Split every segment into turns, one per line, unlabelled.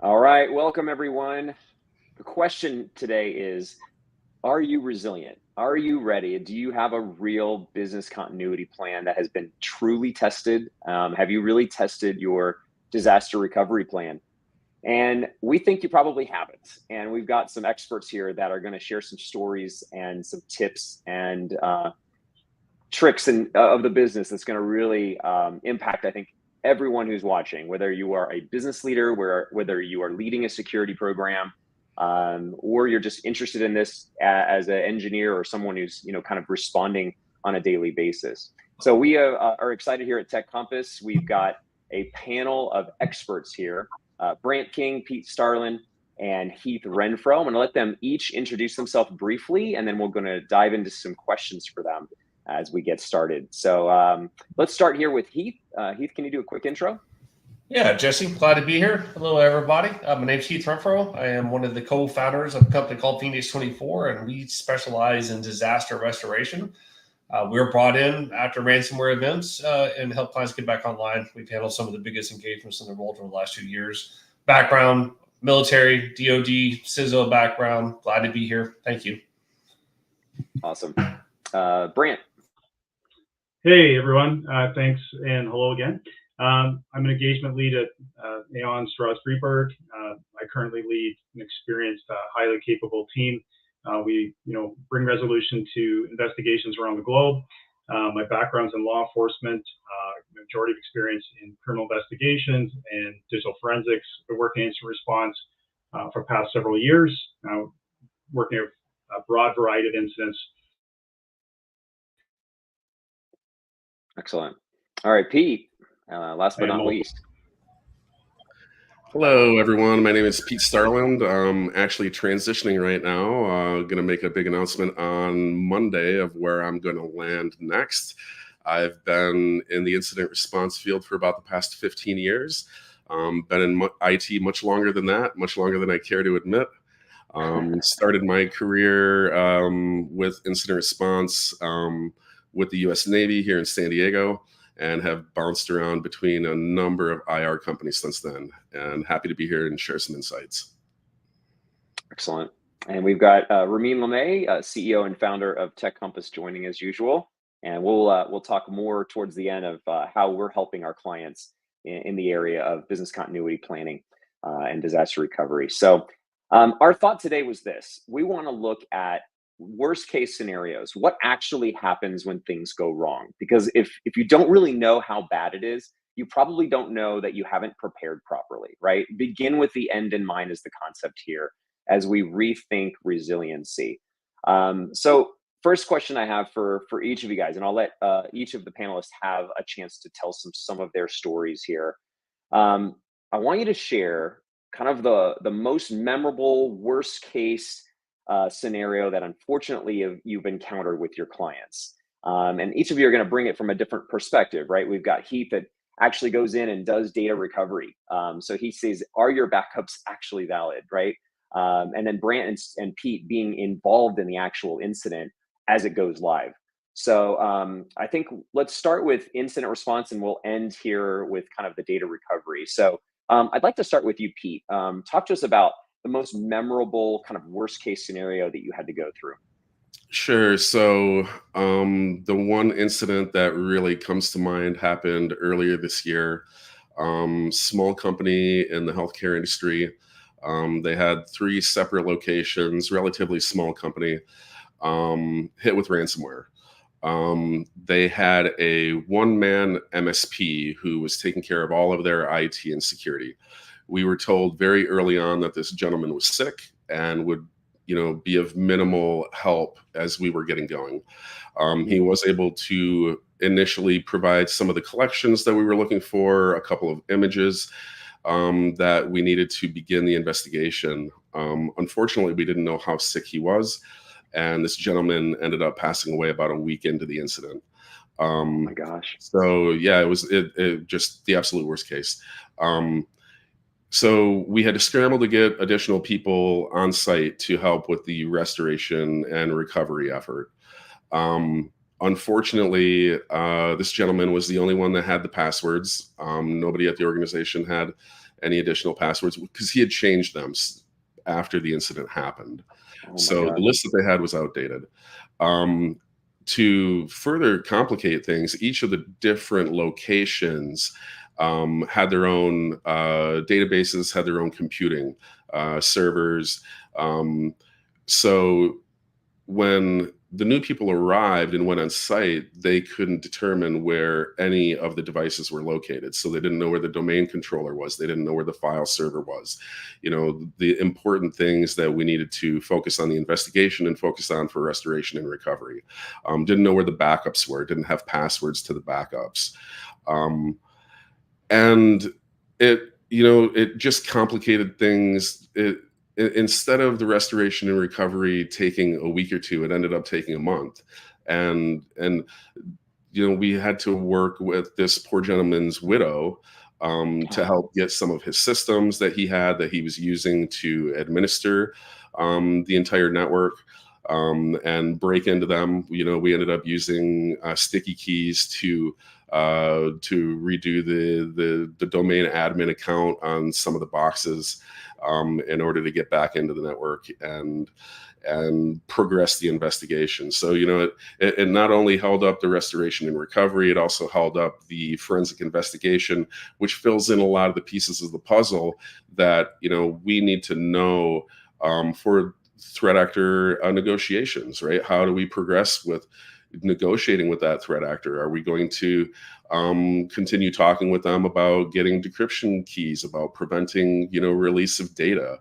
All right, welcome everyone. The question today is, are you resilient? Are you ready? Do you have a real business continuity plan that has been truly tested? Have you really tested your disaster recovery plan? And we think you probably haven't. And we've got some experts here that are going to share some stories and some tips and tricks of the business that's going to really impact, I think, everyone who's watching, whether you are a business leader, whether you are leading a security program, or you're just interested in this as an engineer or someone who's kind of responding on a daily basis. So we are excited here at TechCompass. We've got a panel of experts here, Brant King, Pete Starland, and Heath Renfro. I'm going to let them each introduce themselves briefly, and then we're going to dive into some questions for them as we get started. So let's start here with Heath. Heath, can you do a quick intro?
Yeah, Jesse, glad to be here. Hello, everybody. My name's Heath Renfro. I am one of the co-founders of a company called Phoenix 24, and we specialize in disaster restoration. We were brought in after ransomware events and help clients get back online. We've handled some of the biggest engagements in the world over the last 2 years. Background, military, DoD, CISO background. Glad to be here. Thank you.
Awesome. Brant.
Hey, everyone. Thanks, and hello again. I'm an engagement lead at Aon Strauss Friedberg. I currently lead an experienced, highly capable team. We, bring resolution to investigations around the globe. My background's in law enforcement, majority of experience in criminal investigations and digital forensics. Been working in incident response for the past several years. Working with a broad variety of incidents.
Excellent. All right, Pete, last but not least.
Hello, everyone. My name is Pete Starland. I'm actually transitioning right now. Going to make a big announcement on Monday of where I'm going to land next. I've been in the incident response field for about the past 15 years. Been in IT much longer than that, much longer than I care to admit. Started my career with incident response with the U.S. Navy here in San Diego, and have bounced around between a number of IR companies since then, and happy to be here and share some insights.
Excellent. And we've got Ramin Lamay, CEO and founder of TechCompass, joining as usual. And we'll talk more towards the end of how we're helping our clients in the area of business continuity planning and disaster recovery. So our thought today was this: we want to look at worst case scenarios. What actually happens when things go wrong? Because if you don't really know how bad it is, you probably don't know that you haven't prepared properly, right? Begin with the end in mind is the concept here as we rethink resiliency. So first question I have for each of you guys, and I'll let each of the panelists have a chance to tell some of their stories here. I want you to share kind of the most memorable worst case scenario that unfortunately you've encountered with your clients. And each of you are going to bring it from a different perspective, right? We've got Heath that actually goes in and does data recovery. So he says, are your backups actually valid, right? And then Brant and Pete being involved in the actual incident as it goes live. So I think let's start with incident response, and we'll end here with kind of the data recovery. So I'd like to start with you, Pete. Talk to us about the most memorable kind of worst case scenario that you had to go through.
Sure. So the one incident that really comes to mind happened earlier this year. Small company in the healthcare industry. They had 3 separate locations, relatively small company, hit with ransomware. They had a one-man MSP who was taking care of all of their IT and security. We were told very early on that this gentleman was sick and would, be of minimal help as we were getting going. He was able to initially provide some of the collections that we were looking for, a couple of images that we needed to begin the investigation. Unfortunately, we didn't know how sick he was, and this gentleman ended up passing away about a week into the incident.
Oh my gosh.
So yeah, it was just the absolute worst case. So we had to scramble to get additional people on site to help with the restoration and recovery effort. Unfortunately, this gentleman was the only one that had the passwords. Nobody at the organization had any additional passwords because he had changed them after the incident happened.
Oh my
So
God.
the list that they had was outdated. To further complicate things, each of the different locations had their own databases, had their own computing servers. So when the new people arrived and went on site, they couldn't determine where any of the devices were located. So they didn't know where the domain controller was. They didn't know where the file server was. You know, the important things that we needed to focus on the investigation and focus on for restoration and recovery. Didn't know where the backups were, didn't have passwords to the backups. And it just complicated things. Instead of the restoration and recovery taking a week or two, it ended up taking a month. And we had to work with this poor gentleman's widow to help get some of his systems that he was using to administer the entire network and break into them. We ended up using sticky keys to redo the domain admin account on some of the boxes in order to get back into the network and progress the investigation. So, it not only held up the restoration and recovery, it also held up the forensic investigation, which fills in a lot of the pieces of the puzzle that, we need to know for threat actor negotiations, right? How do we progress with negotiating with that threat actor? Are we going to continue talking with them about getting decryption keys, about preventing, release of data?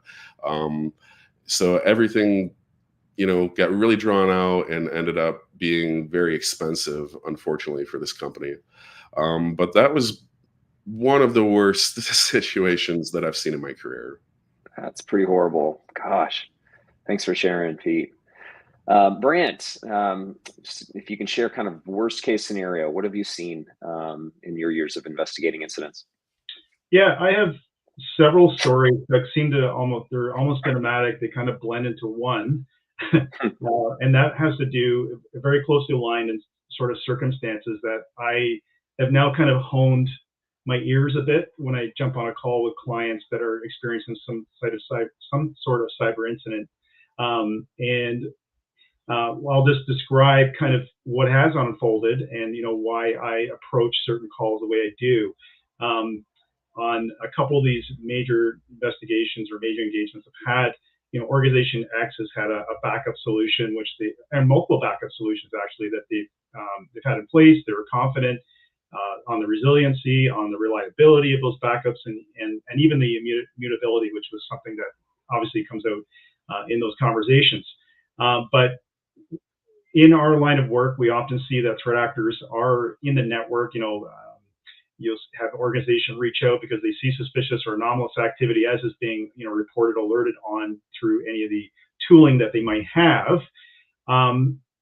So everything, got really drawn out and ended up being very expensive, unfortunately, for this company. But that was one of the worst situations that I've seen in my career.
That's pretty horrible. Gosh, thanks for sharing, Pete. Brant, if you can share kind of worst case scenario, what have you seen in your years of investigating incidents?
Yeah, I have several stories that seem to they're almost cinematic. They kind of blend into one. And that has to do very closely aligned in sort of circumstances that I have now kind of honed my ears a bit when I jump on a call with clients that are experiencing some sort of cyber incident. I'll just describe kind of what has unfolded and why I approach certain calls the way I do. On a couple of these major investigations or major engagements I've had, organization X has had a backup solution, and multiple backup solutions actually that they've had in place. They were confident on the resiliency, on the reliability of those backups, and even the immutability, which was something that obviously comes out in those conversations. But in our line of work, we often see that threat actors are in the network. You'll have an organization reach out because they see suspicious or anomalous activity as is being reported, alerted on through any of the tooling that they might have.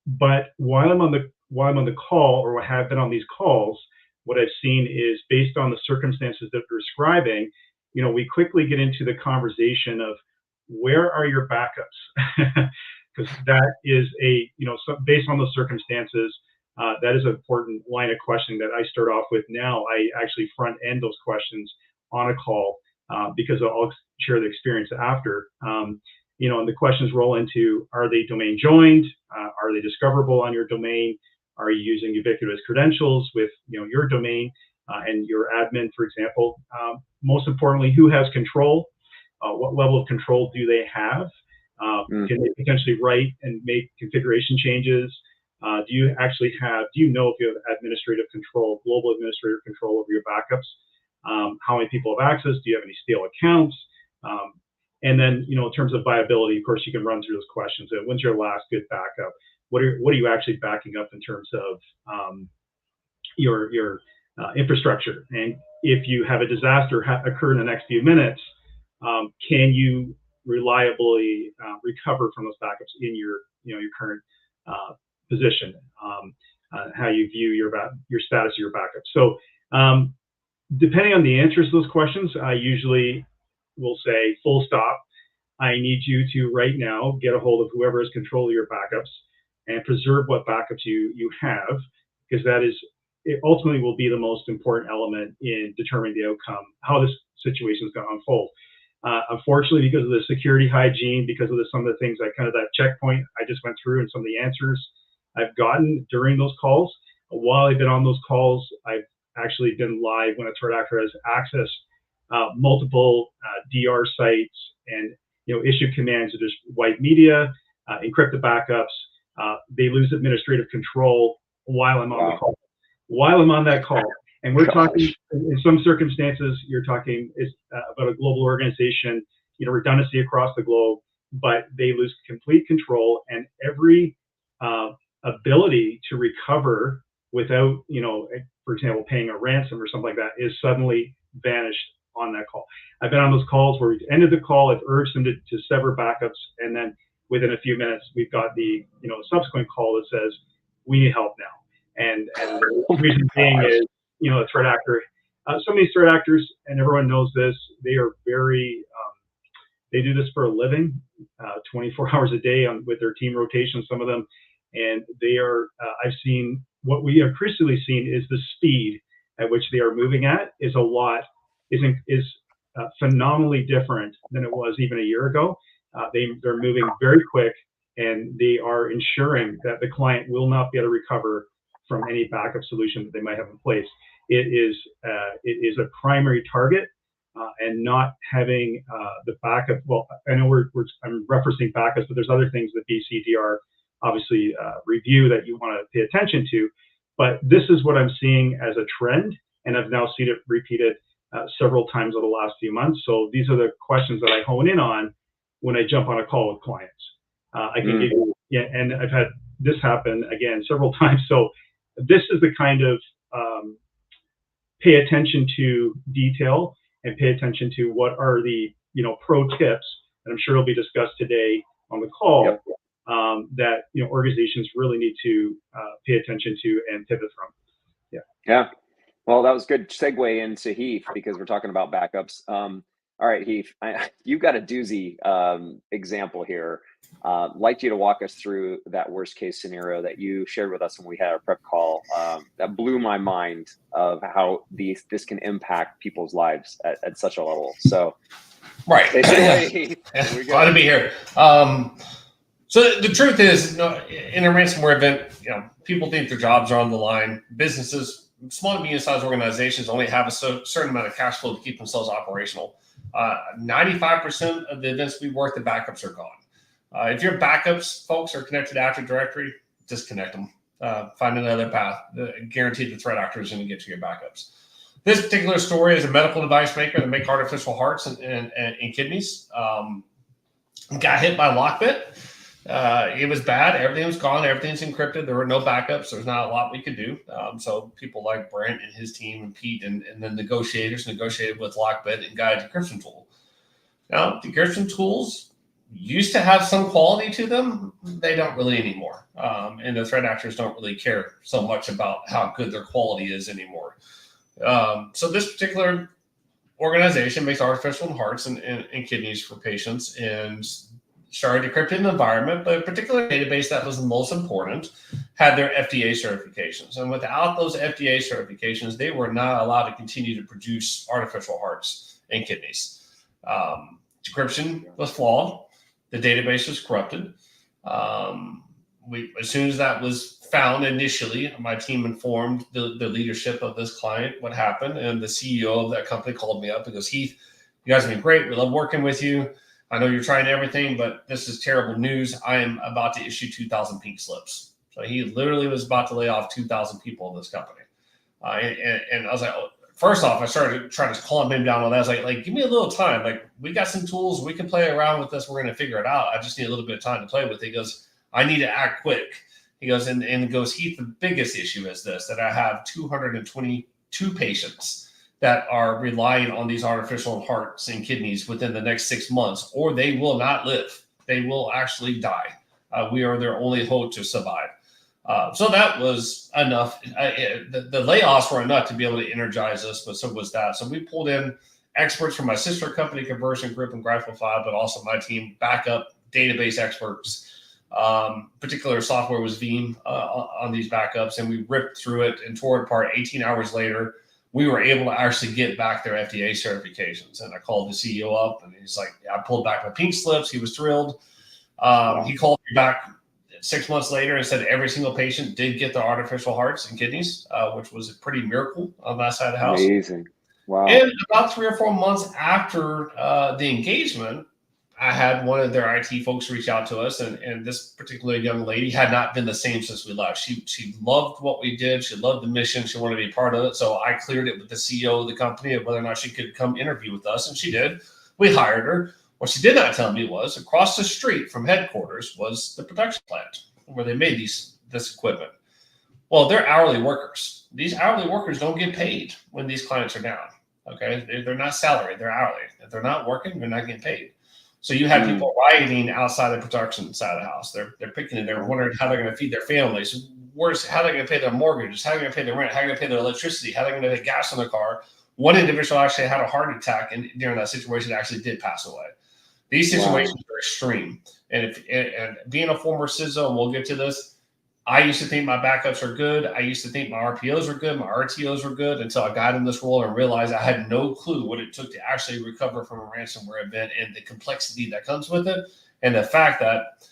But while I'm on the call, or have been on these calls, what I've seen is, based on the circumstances that they're describing, we quickly get into the conversation of, where are your backups? Because that is based on the circumstances, that is an important line of questioning that I start off with. Now I actually front end those questions on a call because I'll share the experience after. And the questions roll into, are they domain joined? Are they discoverable on your domain? Are you using ubiquitous credentials with your domain and your admin, for example? Most importantly, who has control? What level of control do they have? Can they potentially write and make configuration changes? Do you know if you have administrative control, global administrative control over your backups? How many people have access? Do you have any stale accounts? And then, in terms of viability, of course, you can run through those questions. When's your last good backup? What are you actually backing up in terms of your infrastructure? And if you have a disaster occur in the next few minutes, can you reliably recover from those backups in your current position? How you view your status of your backup. So depending on the answers to those questions, I usually will say, full stop. I need you to right now get a hold of whoever has control of your backups. and preserve what backups you have, because that is, it ultimately will be the most important element in determining the outcome, how this situation is going to unfold. Unfortunately, because of the security hygiene, because of some of the things that checkpoint I just went through and some of the answers I've gotten during those calls, while I've been on those calls, I've actually been live when a threat actor has accessed multiple DR sites and issued commands to just wipe media, encrypt the backups. They lose administrative control while I'm on the call. While I'm on that call, and we're talking, in some circumstances, you're talking about a global organization, redundancy across the globe, but they lose complete control, and every ability to recover without, for example, paying a ransom or something like that is suddenly vanished on that call. I've been on those calls where we've ended the call, I've urged them to sever backups, and then within a few minutes, we've got the subsequent call that says, we need help now. And the reason being is, a threat actor, some of these threat actors, and everyone knows this, they are very, they do this for a living, 24 hours a day with their team rotation, some of them, and they are, I've seen, what we have increasingly seen is the speed at which they are moving at is phenomenally different than it was even a year ago. They're moving very quick, and they are ensuring that the client will not be able to recover from any backup solution that they might have in place. It is a primary target, and not having the backup. Well, I know I'm referencing backups, but there's other things that BCDR obviously review that you want to pay attention to. But this is what I'm seeing as a trend, and I've now seen it repeated several times over the last few months. So these are the questions that I hone in on when I jump on a call with clients. I can give you, and I've had this happen again several times. So this is the kind of pay attention to detail and pay attention to what are the pro tips, and I'm sure it'll be discussed today on the call. That organizations really need to pay attention to and pivot from.
Yeah. Well, that was good segue into Heath, because we're talking about backups. All right, Heath, you've got a doozy example here. Like you to walk us through that worst case scenario that you shared with us when we had our prep call. That blew my mind of how this can impact people's lives at such a level. So,
right.
Basically,
Glad to be here. So the truth is, in a ransomware event, people think their jobs are on the line. Businesses, small to medium-sized organizations, only have a certain amount of cash flow to keep themselves operational. 95% of the events we work, the backups are gone. If your backups, folks, are connected to Active Directory, disconnect them. Find another path. Guaranteed the threat actor is going to get to your backups. This particular story is a medical device maker that make artificial hearts and kidneys. Got hit by Lockbit. It was bad. Everything was gone. Everything's encrypted. There were no backups. There's not a lot we could do. So people like Brent and his team and Pete and the negotiators negotiated with Lockbit and got a decryption tool. Now, decryption tools used to have some quality to them. They don't really anymore. And the threat actors don't really care so much about how good their quality is anymore. So this particular organization makes artificial hearts and kidneys for patients, and started decrypting the environment, but a particular database that was the most important had their FDA certifications. And without those FDA certifications, they were not allowed to continue to produce artificial hearts and kidneys. Decryption was flawed. The database was corrupted. As soon as that was found initially, my team informed the leadership of this client what happened, and the CEO of that company called me up and goes, Heath, you guys have been great. We love working with you. I know you're trying everything, but this is terrible news. I am about to issue 2,000 pink slips. So he literally was about to lay off 2,000 people in this company. And I was like, first off, I started trying to calm him down on that. I was like, give me a little time. Like, we got some tools. We can play around with this. We're going to figure it out. I just need a little bit of time to play with it. He goes, I need to act quick. He goes, and goes, Heath, the biggest issue is this, that I have 222 patients that are relying on these artificial hearts and kidneys within the next 6 months, or they will not live. They will actually die. We are their only hope to survive. So that was enough. The layoffs were enough to be able to energize us, but so was that. So we pulled in experts from my sister company, Conversion Group and Grifify, but also my team, backup database experts, Particular software was Veeam on these backups, and we ripped through it and tore it apart. 18 hours later, we were able to actually get back their FDA certifications. And I called the CEO up, and he's like, I pulled back my pink slips. He was thrilled. He called me back 6 months later and said every single patient did get their artificial hearts and kidneys, which was a pretty miracle on that side of the house.
Amazing. Wow.
And about 3 or 4 months after the engagement, I had one of their IT folks reach out to us, and this particular young lady had not been the same since we left. She loved what we did. She loved the mission. She wanted to be part of it. So I cleared it with the CEO of the company of whether or not she could come interview with us, and she did. We hired her. What she did not tell me was across the street from headquarters was the production plant where they made this equipment. Well, they're hourly workers. These hourly workers don't get paid when these clients are down. Okay, they're not salaried. They're hourly. If they're not working, they're not getting paid. So you have people rioting outside the production side of the house. They're picking it. They're wondering how they're going to feed their families. How they're going to pay their mortgages. How they're going to pay their rent. How they're going to pay their electricity. How they're going to pay gas in their car. One individual actually had a heart attack, and during that situation, actually did pass away. These situations are extreme. And being a former CISO, and we'll get to this, I used to think my backups are good. I used to think my RPOs were good. My RTOs were good until I got in this role and realized I had no clue what it took to actually recover from a ransomware event and the complexity that comes with it. And the fact that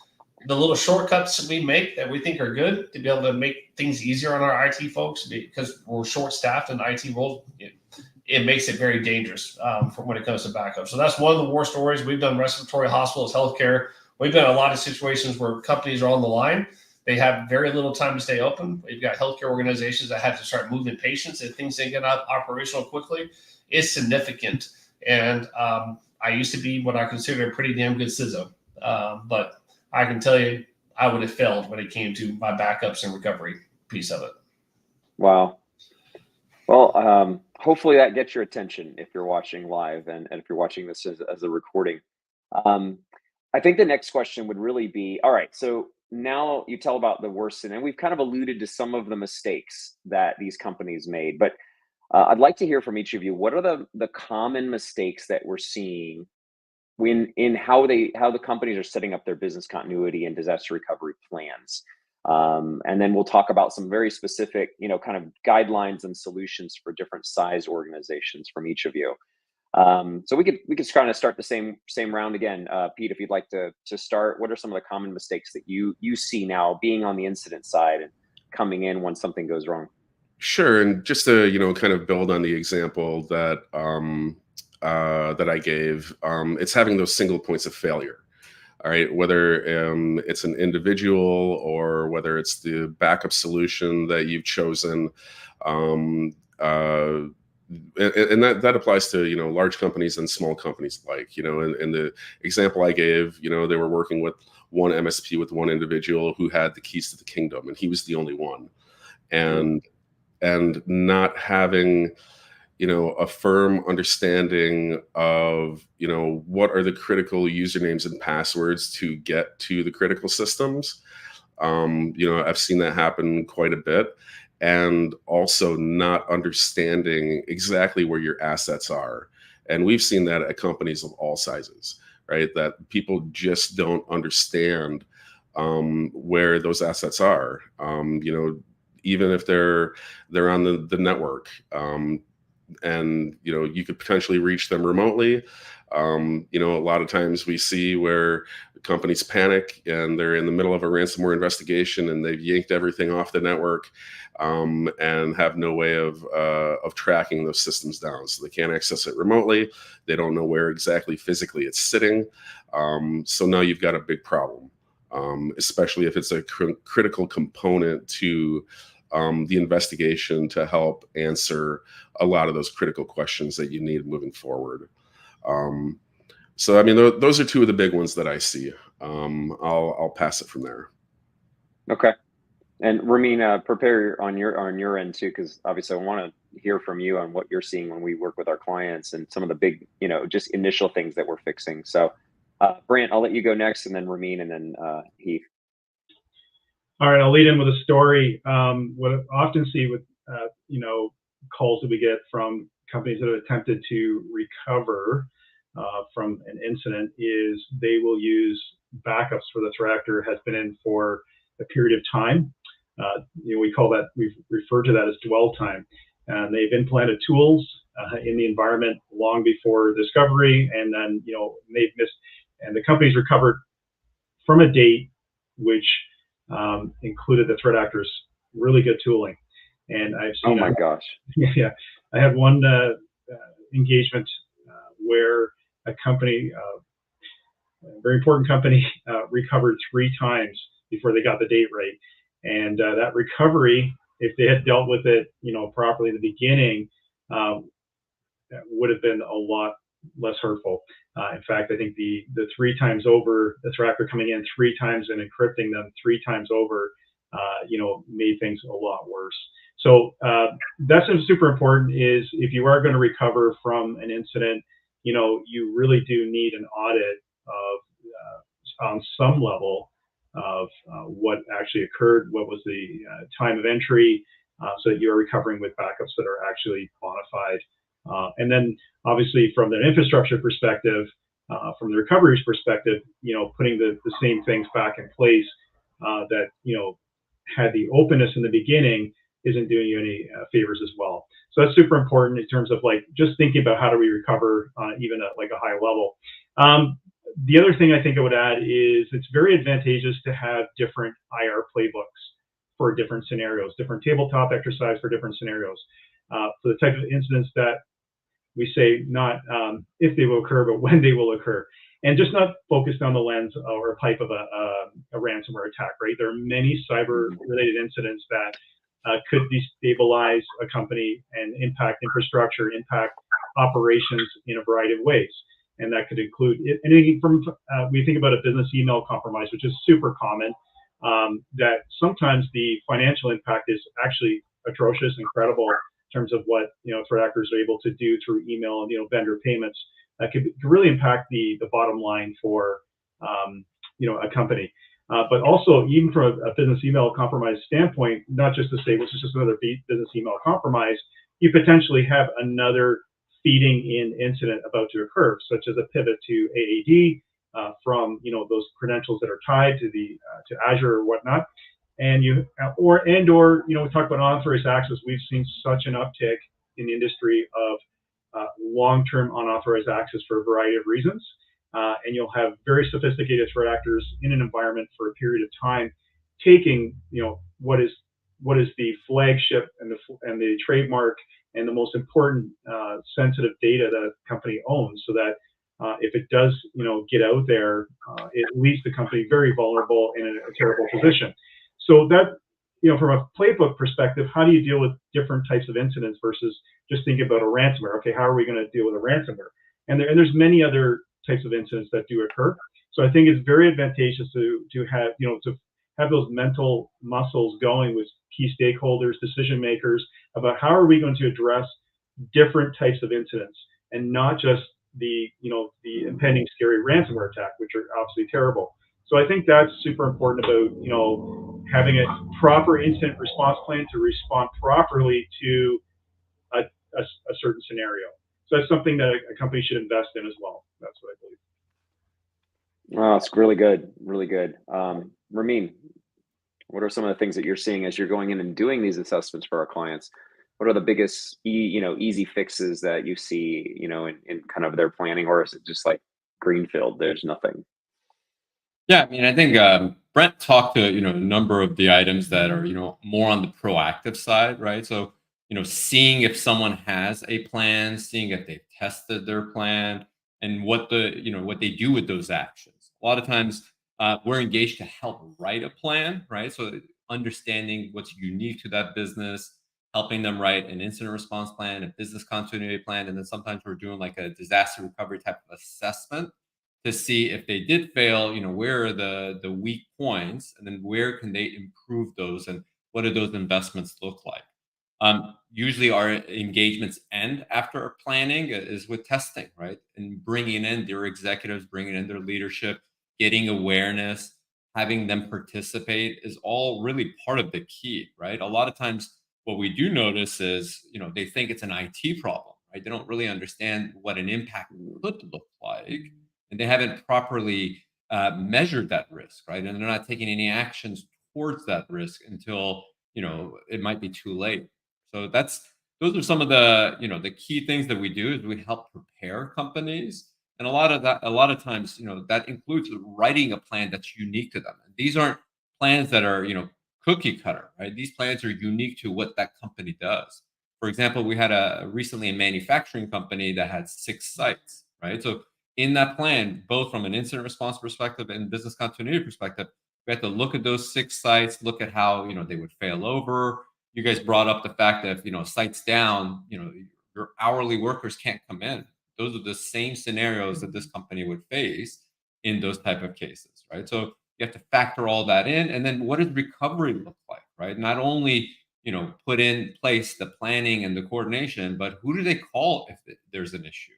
the little shortcuts we make that we think are good to be able to make things easier on our IT folks, because we're short-staffed in the IT role, it makes it very dangerous for when it comes to backup. So that's one of the war stories. We've done respiratory hospitals, healthcare. We've done a lot of situations where companies are on the line. They have very little time to stay open. We've got healthcare organizations that have to start moving patients if things didn't get operational quickly. It's significant. And I used to be what I consider a pretty damn good CISO. But I can tell you, I would have failed when it came to my backups and recovery piece of it.
Wow. Well, hopefully that gets your attention if you're watching live and if you're watching this as a recording. I think the next question would really be, all right, so now you tell about the worst, and we've kind of alluded to some of the mistakes that these companies made, but I'd like to hear from each of you. What are the common mistakes that we're seeing in how the companies are setting up their business continuity and disaster recovery plans? And then we'll talk about some very specific, kind of guidelines and solutions for different size organizations from each of you. So we could kind of start the same round again. Pete, if you'd like to start, what are some of the common mistakes that you see now being on the incident side and coming in when something goes wrong?
Sure, and just to kind of build on the example that that I gave, it's having those single points of failure. All right, whether it's an individual or whether it's the backup solution that you've chosen, and that applies to large companies and small companies alike. In the example I gave, they were working with one MSP with one individual who had the keys to the kingdom, and he was the only one, and not having a firm understanding of, what are the critical usernames and passwords to get to the critical systems. I've seen that happen quite a bit, and also not understanding exactly where your assets are. And we've seen that at companies of all sizes, right? That people just don't understand where those assets are. Even if they're on the network, and you could potentially reach them remotely. A lot of times we see where companies panic and they're in the middle of a ransomware investigation and they've yanked everything off the network, and have no way of tracking those systems down. So they can't access it remotely. They don't know where exactly physically it's sitting. So now you've got a big problem, especially if it's a critical component to the investigation to help answer a lot of those critical questions that you need moving forward. So, I mean, those are two of the big ones that I see. I'll pass it from there.
Okay. And Ramin, prepare on your end too, because obviously I want to hear from you on what you're seeing when we work with our clients and some of the big, just initial things that we're fixing. So, Brant, I'll let you go next, and then Ramin, and then Heath.
All right, I'll lead in with a story. What I often see with calls that we get from companies that have attempted to recover from an incident is they will use backups for the threat actor has been in for a period of time. We call that, we refer to that as dwell time. And they've implanted tools in the environment long before discovery, and then they've missed, and the company's recovered from a date which included the threat actor's really good tooling. And I've seen,
oh my gosh,
yeah, I had one engagement where a company, a very important company, recovered 3 times before they got the date right. And that recovery, if they had dealt with it, properly in the beginning, would have been a lot less hurtful. In fact, I think the 3 times over, the threat actor coming in 3 times and encrypting them 3 times over, made things a lot worse. So that's what's super important, is if you are going to recover from an incident, you really do need an audit of on some level of what actually occurred, what was the time of entry, so that you are recovering with backups that are actually bona fide. And then obviously from the infrastructure perspective, from the recovery's perspective, putting the same things back in place that, had the openness in the beginning isn't doing you any favors as well. So that's super important in terms of just thinking about how do we recover even at a high level. The other thing I think I would add is it's very advantageous to have different IR playbooks for different scenarios, different tabletop exercise for different scenarios, for the type of incidents that we say not if they will occur, but when they will occur, and just not focused on the lens or pipe of a ransomware attack, right? There are many cyber-related incidents that could destabilize a company and impact infrastructure, impact operations in a variety of ways. And that could include anything from, we think about a business email compromise, which is super common, that sometimes the financial impact is actually atrocious, incredible, in terms of what threat actors are able to do through email and vendor payments. That could really impact the bottom line for a company. But also, even from a business email compromise standpoint, not just to say this is just another business email compromise, you potentially have another feeding in incident about to occur, such as a pivot to AAD from those credentials that are tied to to Azure or whatnot. And we talk about unauthorized access. We've seen such an uptick in the industry of long-term unauthorized access for a variety of reasons. And you'll have very sophisticated threat actors in an environment for a period of time, taking what is the flagship and the trademark and the most important sensitive data that a company owns, so that if it does get out there, it leaves the company very vulnerable and in a terrible position. So that, from a playbook perspective, how do you deal with different types of incidents versus just thinking about a ransomware? Okay, how are we going to deal with a ransomware? And there's many other types of incidents that do occur. So I think it's very advantageous to have those mental muscles going with key stakeholders, decision makers, about how are we going to address different types of incidents, and not just the impending scary ransomware attack, which are obviously terrible. So I think that's super important about having a proper incident response plan to respond properly to a certain scenario. So that's something that a company should invest in as well. That's what I believe.
Oh, it's really good, really good. Ramin, what are some of the things that you're seeing as you're going in and doing these assessments for our clients? What are the biggest, easy fixes that you see, in kind of their planning, or is it just like greenfield? There's nothing.
Yeah, I mean, I think Brent talked to a number of the items that are more on the proactive side, right? So seeing if someone has a plan, seeing if they've tested their plan, and what what they do with those actions. A lot of times we're engaged to help write a plan, right? So understanding what's unique to that business, helping them write an incident response plan, a business continuity plan, and then sometimes we're doing like a disaster recovery type of assessment to see if they did fail, where are the weak points, and then where can they improve those, and what do those investments look like. Usually our engagements end after our planning is with testing, right? And bringing in their executives, bringing in their leadership, getting awareness, having them participate is all really part of the key, right? A lot of times what we do notice is, they think it's an IT problem, right? They don't really understand what an impact could look like. And they haven't properly measured that risk, right? And they're not taking any actions towards that risk until, it might be too late. So those are some of the, the key things that we do is we help prepare companies. And a lot of times, that includes writing a plan that's unique to them. And these aren't plans that are, cookie cutter, right? These plans are unique to what that company does. For example, we had recently a manufacturing company that had 6 sites, right? So in that plan, both from an incident response perspective and business continuity perspective, we had to look at those 6 sites, look at how, they would fail over. You guys brought up the fact that if, sites down, your hourly workers can't come in. Those are the same scenarios that this company would face in those type of cases, right? So you have to factor all that in. And then what does recovery look like, right? Not only, put in place the planning and the coordination, but who do they call if there's an issue?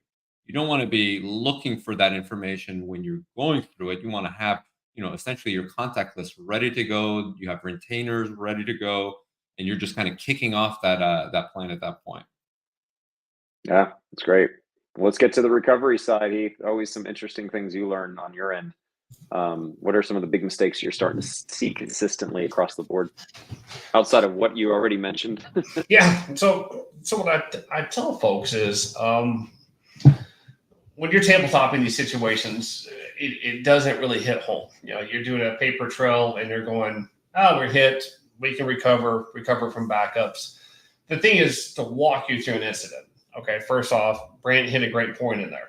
You don't want to be looking for that information when you're going through it. You want to have, essentially your contact list ready to go. You have retainers ready to go, and you're just kind of kicking off that plan at that point.
Yeah, that's great. Well, let's get to the recovery side, Heath. Always some interesting things you learn on your end. What are some of the big mistakes you're starting to see consistently across the board, outside of what you already mentioned?
Yeah. So what I tell folks is, when you're tabletoping these situations, it doesn't really hit home. You're doing a paper trail and you're going, oh, we're hit. We can recover from backups. The thing is to walk you through an incident. Okay, first off, Brant hit a great point in there.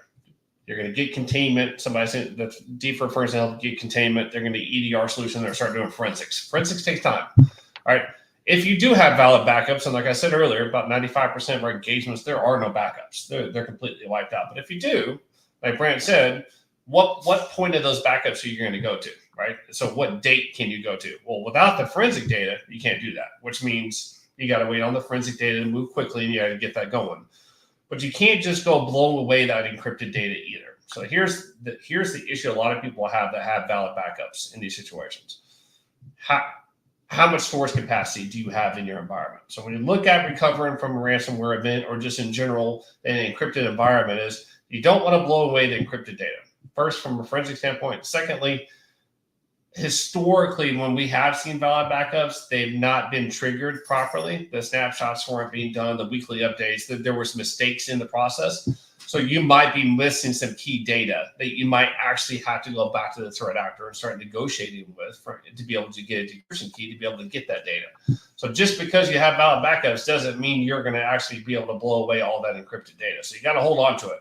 You're going to get containment. Somebody said that's deeper first to help get containment. They're going to EDR solution. They're start doing forensics. Forensics takes time. All right. If you do have valid backups, and like I said earlier, about 95% of our engagements, there are no backups. They're completely wiped out. But if you do, like Brant said, what point of those backups are you going to go to, right? So what date can you go to? Well, without the forensic data, you can't do that, which means you got to wait on the forensic data to move quickly, and you got to get that going. But you can't just go blow away that encrypted data either. So here's the issue a lot of people have that have valid backups in these situations. How much storage capacity do you have in your environment? So when you look at recovering from a ransomware event or just in general in an encrypted environment, is you don't want to blow away the encrypted data. First, from a forensic standpoint. Secondly, historically, when we have seen valid backups, they've not been triggered properly. The snapshots weren't being done, the weekly updates, there were some mistakes in the process. So you might be missing some key data that you might actually have to go back to the threat actor and start negotiating with to be able to get a decryption key to be able to get that data. So just because you have valid backups doesn't mean you're going to actually be able to blow away all that encrypted data. So you got to hold on to it.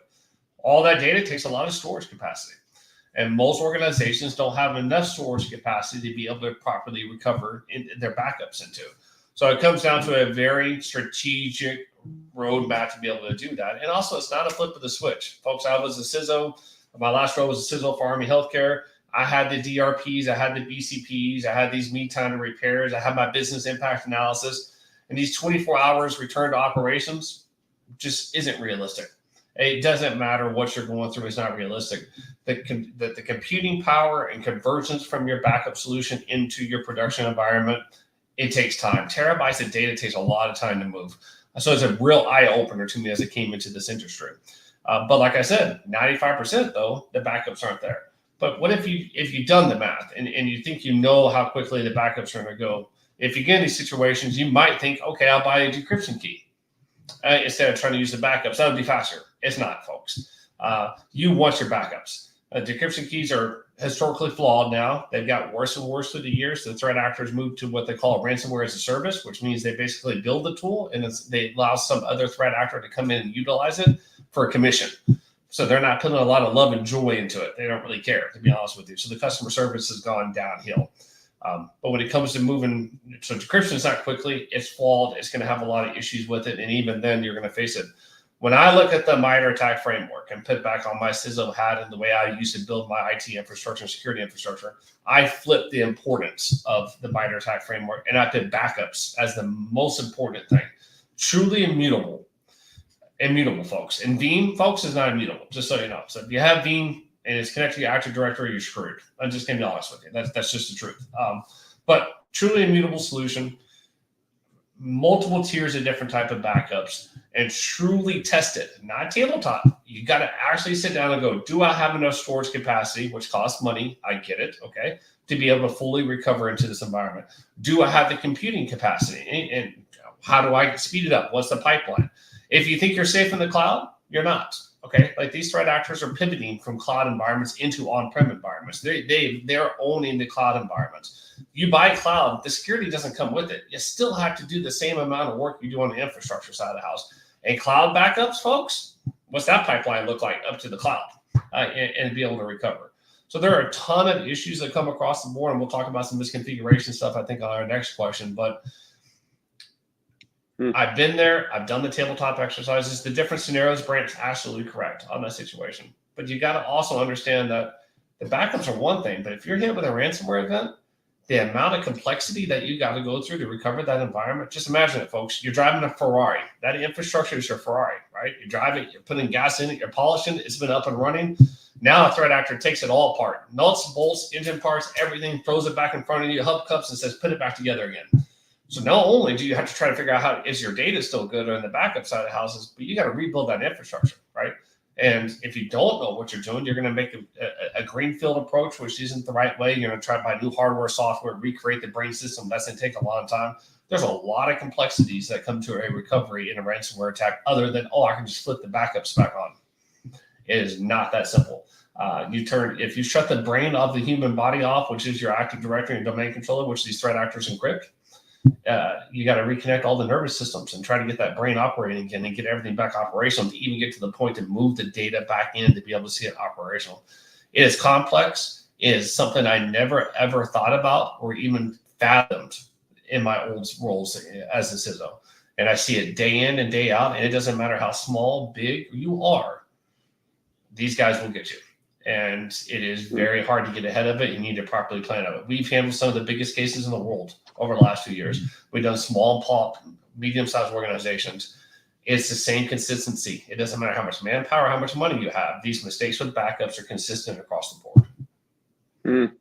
All that data takes a lot of storage capacity. And most organizations don't have enough storage capacity to be able to properly recover their backups into. So it comes down to a very strategic roadmap to be able to do that. And also, it's not a flip of the switch. Folks, I was a CISO. My last role was a CISO for Army Healthcare. I had the DRPs. I had the BCPs. I had these mean time to repairs. I had my business impact analysis. And these 24 hours return to operations just isn't realistic. It doesn't matter what you're going through. It's not realistic. The computing power and conversions from your backup solution into your production environment, it takes time. Terabytes of data takes a lot of time to move. So it's a real eye-opener to me as I came into this industry. But like I said, 95% though, the backups aren't there. But what if you've done the math and you think you know how quickly the backups are going to go? If you get in these situations, you might think, okay, I'll buy a decryption key instead of trying to use the backups. That would be faster. It's not, folks. You want your backups. Decryption keys are historically flawed now. They've got worse and worse through the years. The threat actors moved to what they call ransomware as a service, which means they basically build the tool and they allow some other threat actor to come in and utilize it for a commission. So they're not putting a lot of love and joy into it. They don't really care, to be honest with you. So the customer service has gone downhill. But when it comes to moving, so decryption is not quickly, it's flawed. It's going to have a lot of issues with it. And even then you're going to face it. When I look at the MITRE ATT&CK framework and put back on my CISO hat and the way I used to build my IT infrastructure and security infrastructure, I flipped the importance of the MITRE ATT&CK framework and I put backups as the most important thing. Truly immutable, folks. And Veeam, folks, is not immutable, just so you know. So if you have Veeam and it's connected to your Active Directory, you're screwed. I'm just going to be honest with you. That's just the truth. But truly immutable solution. multiple tiers of different type of backups and truly test it, not tabletop. You got to actually sit down and go, do I have enough storage capacity, which costs money? I get it. Okay. To be able to fully recover into this environment. Do I have the computing capacity? And how do I speed it up? What's the pipeline? If you think you're safe in the cloud, you're not. Okay. Like these threat actors are pivoting from cloud environments into on-prem environments. They're owning the cloud environments. You buy cloud, the security doesn't come with it. You still have to do the same amount of work you do on the infrastructure side of the house. And cloud backups, folks, what's that pipeline look like up to the cloud and be able to recover? So there are a ton of issues that come across the board, and we'll talk about some misconfiguration stuff, I think, on our next question. But I've been there. I've done the tabletop exercises. The different scenarios, Brant's absolutely correct on that situation. But you got to also understand that the backups are one thing, but if you're hit with a ransomware event, the amount of complexity that you got to go through to recover that environment, just imagine it, folks. You're driving a Ferrari. That infrastructure is your Ferrari, right? You drive it, you're putting gas in it, you're polishing it, it's been up and running. Now a threat actor takes it all apart, nuts, bolts, engine parts, everything, throws it back in front of you, hubcaps, and says, put it back together again. So not only do you have to try to figure out how is your data still good on the backup side of the houses, but you got to rebuild that infrastructure, right? And if you don't know what you're doing, you're going to make a greenfield approach, which isn't the right way. You're going to try to buy new hardware, software, recreate the brain system. That's going to take a long time. There's a lot of complexities that come to a recovery in a ransomware attack other than, oh, I can just flip the backups back on. It is not that simple. If you shut the brain of the human body off, which is your Active Directory and domain controller, which these threat actors encrypt, you got to reconnect all the nervous systems and try to get that brain operating again and get everything back operational to even get to the point to move the data back in to be able to see it operational. It is complex. It is something I never, ever thought about or even fathomed in my old roles as a CISO. And I see it day in and day out, and it doesn't matter how small, big you are, these guys will get you. And it is very hard to get ahead of it. You need to properly plan it. We've handled some of the biggest cases in the world over the last few years. We've done small, medium-sized organizations. It's the same consistency. It doesn't matter how much manpower, how much money you have. These mistakes with backups are consistent across the board.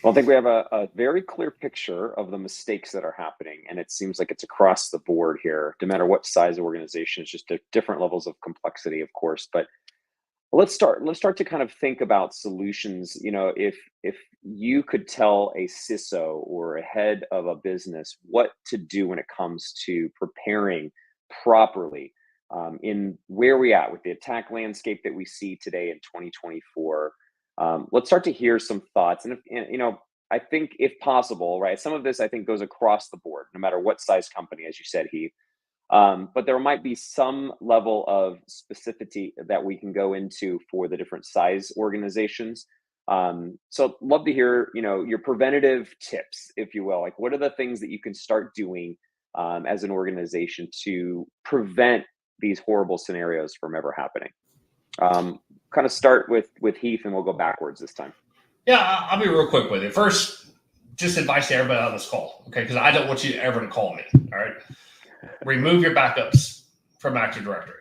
Well, I think we have a very clear picture of the mistakes that are happening, and it seems like it's across the board here, no matter what size of organization. It's just different levels of complexity, of course. But let's start to kind of think about solutions. You know, if you could tell a CISO or a head of a business what to do when it comes to preparing properly in where we at with the attack landscape that we see today in 2024, let's start to hear some thoughts. And I think if possible, right, some of this I think goes across the board, no matter what size company, as you said, Heath. But there might be some level of specificity that we can go into for the different size organizations. So love to hear, your preventative tips, if you will. Like, what are the things that you can start doing as an organization to prevent these horrible scenarios from ever happening? Kind of start with Heath, and we'll go backwards this time.
Yeah, I'll be real quick with it. First, just advice to everybody on this call, okay? Because I don't want you ever to call me, all right? Remove your backups from Active Directory.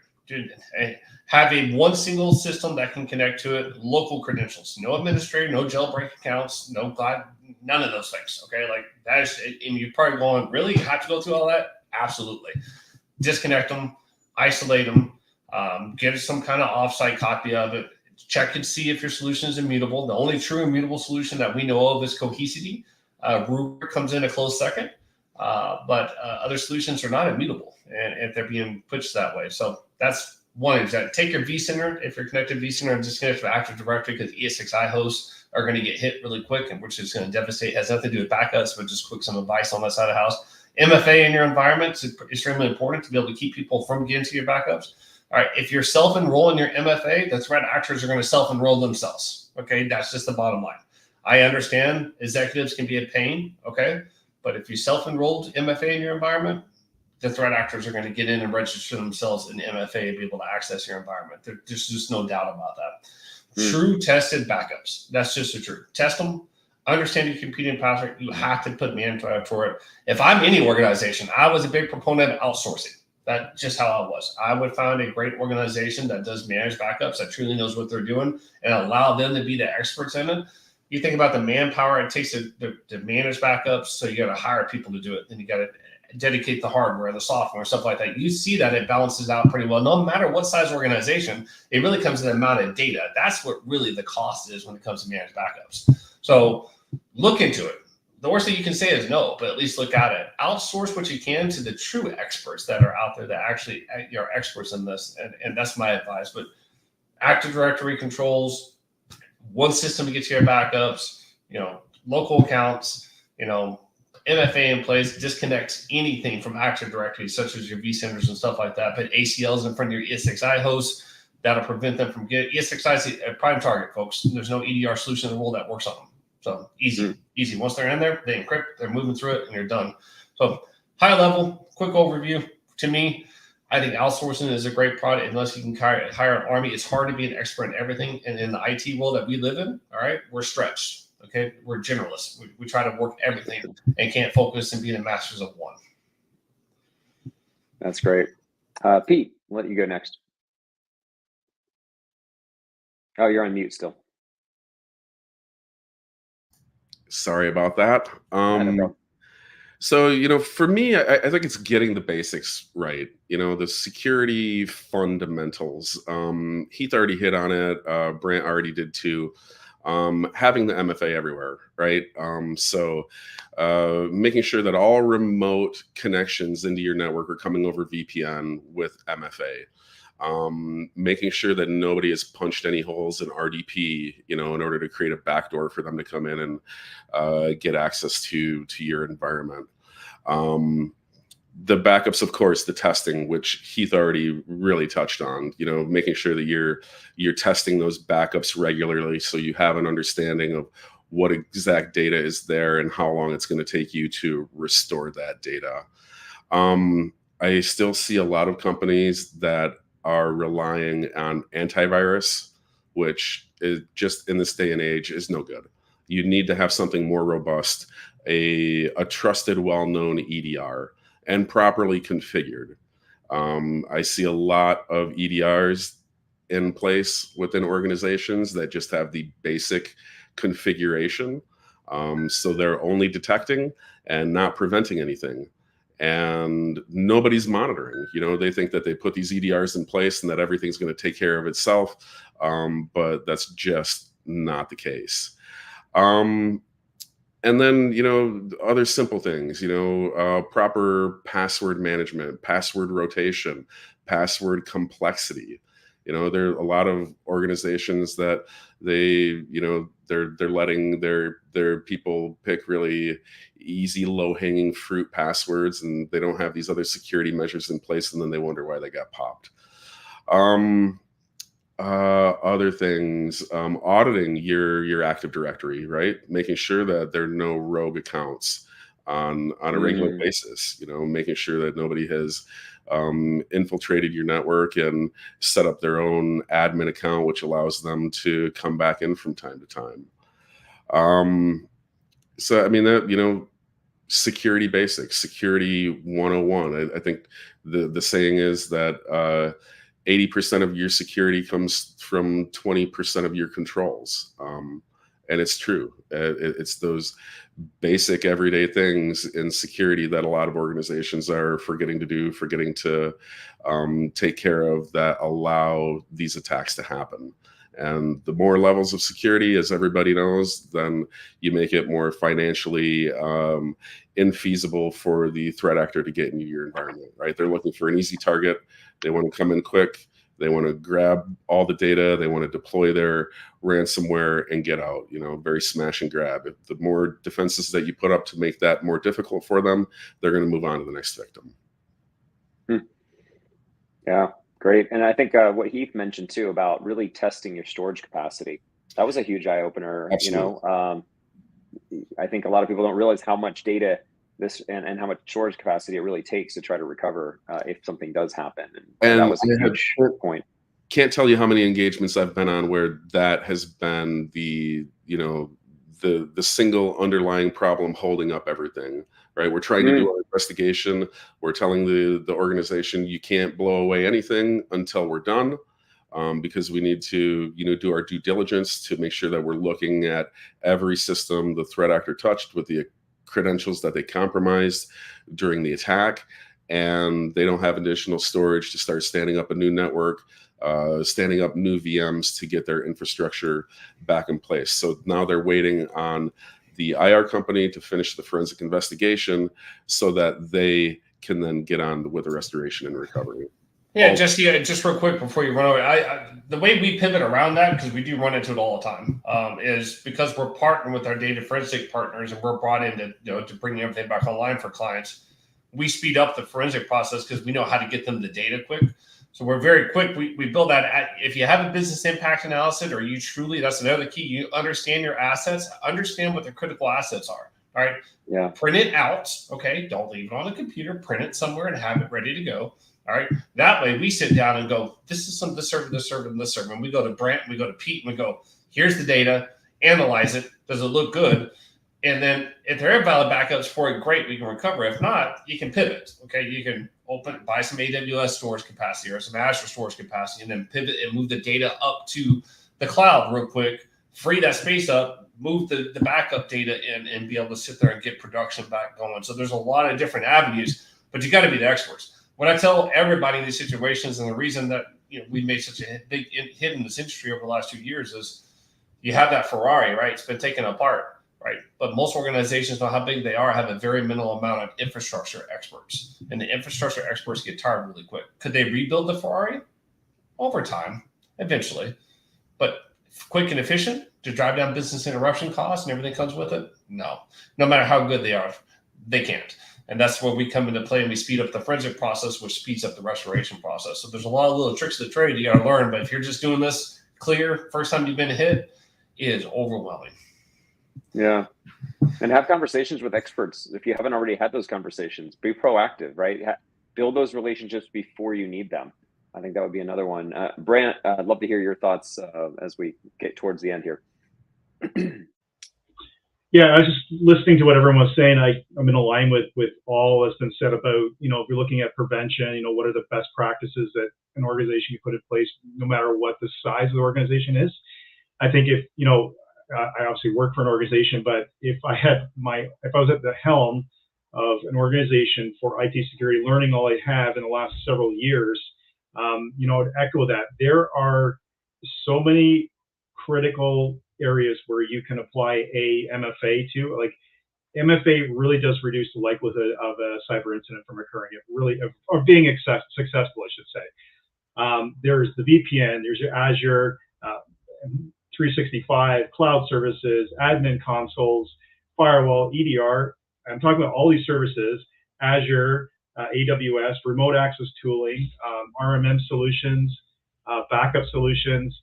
Have one single system that can connect to it, local credentials, no administrator, no jailbreak accounts, none of those things, okay? Like that is, and you're probably going, really? You have to go through all that? Absolutely. Disconnect them, isolate them, get some kind of offsite copy of it, check and see if your solution is immutable. The only true immutable solution that we know of is Cohesity. Rubric comes in a close second. But other solutions are not immutable, and they're being pushed that way. So that's one example. Take your vCenter, if you're connected to vCenter, and disconnect from Active Directory, because ESXi hosts are going to get hit really quick, and which is going to devastate. Has nothing to do with backups, but just some advice on that side of the house. MFA in your environment is extremely important to be able to keep people from getting to your backups. All right, if you're self-enrolling your MFA, the threat actors are going to self-enroll themselves. Okay, that's just the bottom line. I understand executives can be a pain. Okay. But if you self-enrolled MFA in your environment, the threat actors are going to get in and register themselves in MFA and be able to access your environment. There's just no doubt about that. True tested backups. That's just the truth. Test them. Understand your computing password. You have to put manpower for it. If I'm any organization, I was a big proponent of outsourcing. That's just how I was. I would find a great organization that does manage backups, that truly knows what they're doing, and allow them to be the experts in it. You think about the manpower it takes to manage backups, so you got to hire people to do it. Then you got to dedicate the hardware, the software, stuff like that. You see that it balances out pretty well. No matter what size organization, it really comes to the amount of data. That's what really the cost is when it comes to managed backups. So look into it. The worst thing you can say is no, but at least look at it. Outsource what you can to the true experts that are out there that actually are experts in this. And that's my advice. But Active Directory controls, one system to get to your backups, local accounts, MFA in place, disconnect anything from Active Directory, such as your vCenters and stuff like that. Put ACLs in front of your ESXi hosts. That'll prevent them from getting ESXi is a prime target, folks. There's no EDR solution in the world that works on them. So easy. Once they're in there, they encrypt, they're moving through it, and you're done. So high level, quick overview. To me, I think outsourcing is a great product unless you can hire an army. It's hard to be an expert in everything. And in the IT world that we live in, all right, we're stretched. Okay, we're generalists. We try to work everything and can't focus and be the masters of one.
That's great. Pete, I'll let you go next. Oh, you're on mute still.
Sorry about that. So, for me, I think it's getting the basics right. The security fundamentals. Heath already hit on it. Brant already did too. Having the MFA everywhere, right? So making sure that all remote connections into your network are coming over VPN with MFA. Making sure that nobody has punched any holes in RDP, in order to create a backdoor for them to come in and get access to your environment. The backups, of course, the testing, which Heath already really touched on, making sure that you're testing those backups regularly so you have an understanding of what exact data is there and how long it's going to take you to restore that data. I still see a lot of companies that are relying on antivirus, which is just in this day and age is no good. You need to have something more robust, a trusted, well-known EDR, and properly configured. I see a lot of EDRs in place within organizations that just have the basic configuration. So they're only detecting and not preventing anything. And nobody's monitoring. They think that they put these EDRs in place and that everything's going to take care of itself. But that's just not the case. And then, other simple things, proper password management, password rotation, password complexity. There are a lot of organizations that they're letting their people pick really easy, low-hanging fruit passwords, and they don't have these other security measures in place, and then they wonder why they got popped. Other things, auditing your Active Directory, right? Making sure that there are no rogue accounts on a regular basis, making sure that nobody has infiltrated your network and set up their own admin account, which allows them to come back in from time to time. So, I mean, that, security basics, security 101. I think the saying is that 80% of your security comes from 20% of your controls. And it's true. It's those basic everyday things in security that a lot of organizations are forgetting to take care of, that allow these attacks to happen. And the more levels of security, as everybody knows, then you make it more financially infeasible for the threat actor to get into your environment, right? They're looking for an easy target. They want to come in quick. They want to grab all the data. They want to deploy their ransomware and get out, very smash and grab. If the more defenses that you put up to make that more difficult for them, they're going to move on to the next victim.
Yeah, great. And I think what Heath mentioned too about really testing your storage capacity, that was a huge eye opener.
Absolutely.
I think a lot of people don't realize how much data and how much storage capacity it really takes to try to recover if something does happen. And that was a huge point.
Can't tell you how many engagements I've been on where that has been the single underlying problem holding up everything, right? We're trying to do our investigation. We're telling the organization, you can't blow away anything until we're done, because we need to, do our due diligence to make sure that we're looking at every system the threat actor touched with the credentials that they compromised during the attack, and they don't have additional storage to start standing up a new network, standing up new VMs to get their infrastructure back in place. So now they're waiting on the IR company to finish the forensic investigation so that they can then get on with the restoration and recovery.
Yeah, just real quick before you run away, the way we pivot around that, because we do run into it all the time, is because we're partnering with our data forensic partners and we're brought in to bring everything back online for clients. We speed up the forensic process because we know how to get them the data quick. So we're very quick. We build that. If you have a business impact analysis, or you truly, that's another key. You understand your assets, understand what the critical assets are. All right.
Yeah.
Print it out. Okay. Don't leave it on a computer. Print it somewhere and have it ready to go. All right. That way we sit down and go, this is this server, this server, and this server. And we go to Brent, we go to Pete, and we go, here's the data, analyze it. Does it look good? And then if there are valid backups for it, great, we can recover. If not, you can pivot. Okay. You can buy some AWS storage capacity or some Azure storage capacity, and then pivot and move the data up to the cloud real quick, free that space up, move the backup data in, and be able to sit there and get production back going. So there's a lot of different avenues, but you got to be the experts. What I tell everybody in these situations, and the reason that we made such a big hit in this industry over the last 2 years, is you have that Ferrari, right? It's been taken apart, right? But most organizations know how big they are, have a very minimal amount of infrastructure experts, and the infrastructure experts get tired really quick. Could they rebuild the Ferrari? Over time, eventually, but quick and efficient to drive down business interruption costs and everything comes with it? No matter how good they are, they can't. And that's where we come into play, and we speed up the forensic process, which speeds up the restoration process. So there's a lot of little tricks of the trade you got to learn. But if you're just doing this clear, first time you've been hit, it is overwhelming.
Yeah. And have conversations with experts. If you haven't already had those conversations, be proactive, right? Build those relationships before you need them. I think that would be another one. Brant, I'd love to hear your thoughts as we get towards the end here.
Yeah, I was just listening to what everyone was saying. I'm in line with all that's been said about, if you're looking at prevention, what are the best practices that an organization can put in place, no matter what the size of the organization is. I think if, I obviously work for an organization, but if I was at the helm of an organization for IT security, learning all I have in the last several years, I would echo that. There are so many critical areas where you can apply a MFA to. Like, MFA really does reduce the likelihood of a cyber incident from occurring. It really, or being successful, I should say. There's the VPN, there's your Azure 365, cloud services, admin consoles, firewall, EDR. I'm talking about all these services, Azure, AWS, remote access tooling, RMM solutions, backup solutions.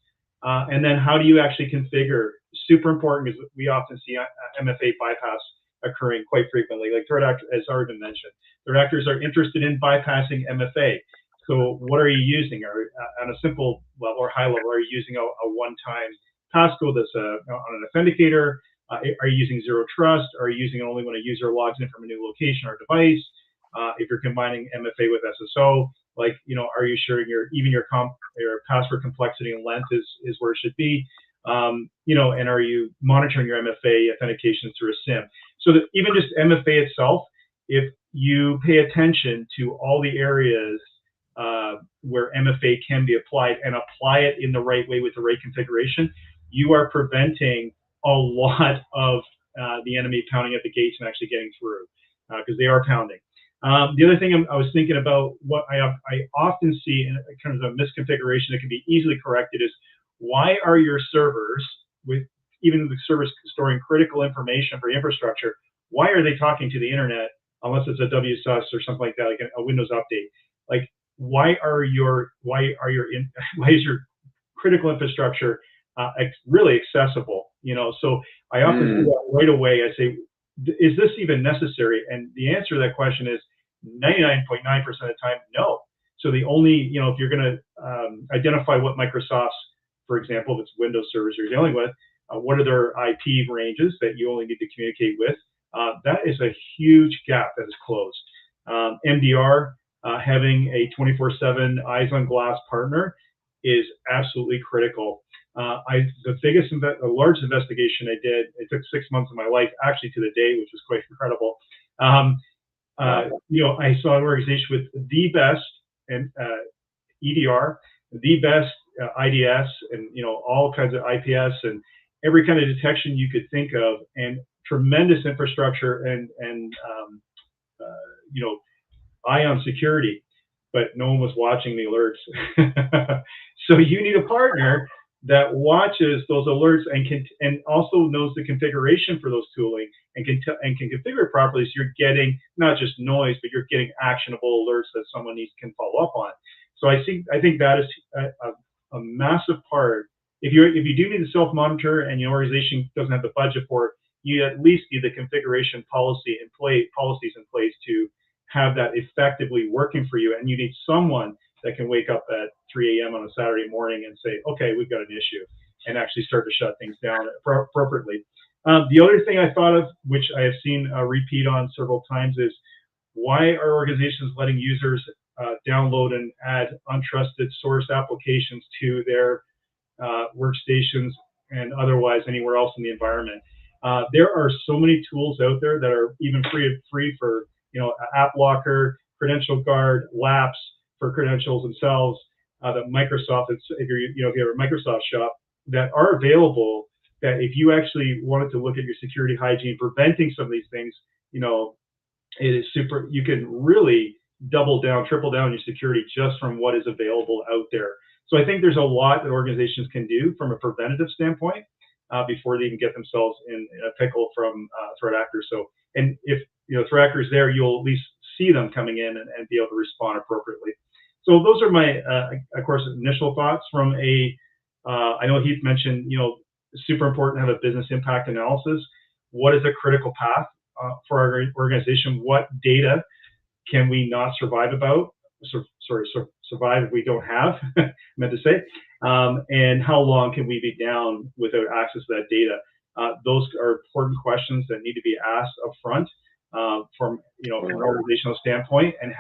And then how do you actually configure? Super important, because we often see MFA bypass occurring quite frequently. Like threat actors, as already been mentioned, threat actors are interested in bypassing MFA. So what are you using? On a simple level or high level, are you using a one-time passcode that's on an authenticator? Are you using zero trust? Are you using it only when a user logs in from a new location or device? If you're combining MFA with SSO, are you sure your password complexity and length is where it should be? And are you monitoring your MFA authentications through a SIM? So that even just MFA itself, if you pay attention to all the areas where MFA can be applied and apply it in the right way with the right configuration, you are preventing a lot of the enemy pounding at the gates and actually getting through, because they are pounding. The other thing I was thinking about, what I often see in terms of misconfiguration that can be easily corrected, is why are your servers, with even the servers storing critical information for infrastructure, why are they talking to the internet unless it's a WSUS or something like that, like a Windows update? Like, why is your critical infrastructure really accessible? So I often do that right away. I say, is this even necessary? And the answer to that question is 99.9% of the time, no. So the only, if you're going to identify what Microsoft's, for example, if it's Windows servers you're dealing with, what are their IP ranges that you only need to communicate with? That is a huge gap that is closed. MDR, having a 24/7 eyes on glass partner is absolutely critical. The largest investigation I did, it took 6 months of my life, actually to the day, which was quite incredible. I saw an organization with the best and EDR, the best IDS, and all kinds of IPS and every kind of detection you could think of, and tremendous infrastructure and ION security, but no one was watching the alerts. So you need a partner that watches those alerts and also knows the configuration for those tooling and can configure it properly, so you're getting not just noise, but you're getting actionable alerts that someone can follow up on. So I think that is a massive part. If you do need to self-monitor and your organization doesn't have the budget for it, you at least need the configuration policies in place to have that effectively working for you. And you need someone that can wake up at 3 a.m. on a Saturday morning and say, okay, we've got an issue, and actually start to shut things down appropriately. The other thing I thought of, which I have seen a repeat on several times, is why are organizations letting users download and add untrusted source applications to their workstations and otherwise anywhere else in the environment? There are so many tools out there that are even free for App Locker, Credential Guard, Lapse for credentials themselves, that Microsoft, if you have a Microsoft shop, that are available, that if you actually wanted to look at your security hygiene, preventing some of these things, it is super. You can really double down, triple down your security just from what is available out there. So I think there's a lot that organizations can do from a preventative standpoint before they even get themselves in a pickle from threat actors. So, and if threat actors there, you'll at least see them coming in and be able to respond appropriately. So those are my, of course, initial thoughts from I know Heath mentioned, super important to have a business impact analysis. What is a critical path for our organization? What data can we not survive survive if we don't have, meant to say, and how long can we be down without access to that data? Those are important questions that need to be asked up front from an organizational standpoint, and